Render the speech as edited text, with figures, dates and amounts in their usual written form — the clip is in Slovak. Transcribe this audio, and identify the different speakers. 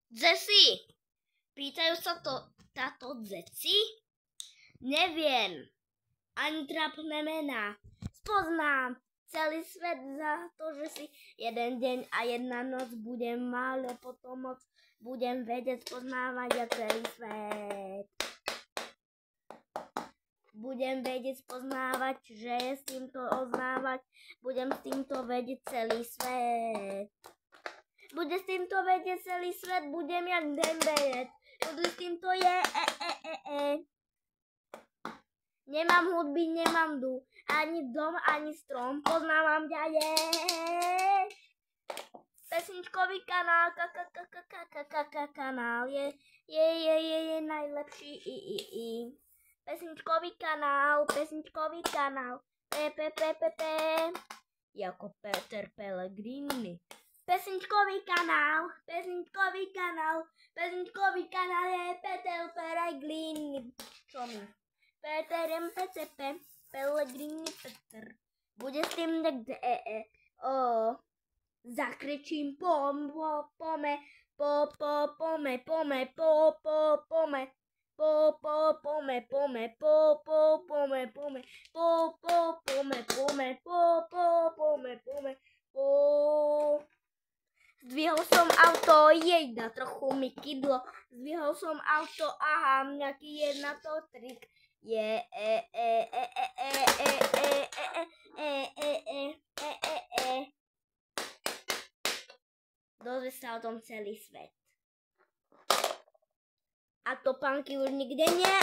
Speaker 1: Dzesi. Pýtajú sa to táto dzeci? Neviem. Ani trápne mená. Spoznám celý svet za to, že si jeden deň a jedna noc budem málo potom moc. Budem vedieť spoznávať a celý svet. Budem vedieť spoznávať, že je s týmto oznávať. Budem s týmto vedieť celý svet. Bude s týmto vedieť celý svet, budem jak Dembele. Bude s týmto je. Nemám hudby, nemám du. Ani dom, ani strom. Poznávam ťa, je. Pesničkový kanál, kanál je najlepší. Pesničkový kanál, jako Peter Pellegrini. Pesničkový kanál je Peter Pellegrini. Čo mi? Peterem PCP, Pellegrini Peter. Bude s tým zakričím pome. Zdvihol som auto, jejda, trochu mi kydlo. Zdvihol som auto, aha, nejaký je na to trik. Je dozvie sa o tom celý svet. A topánky už nikde nie.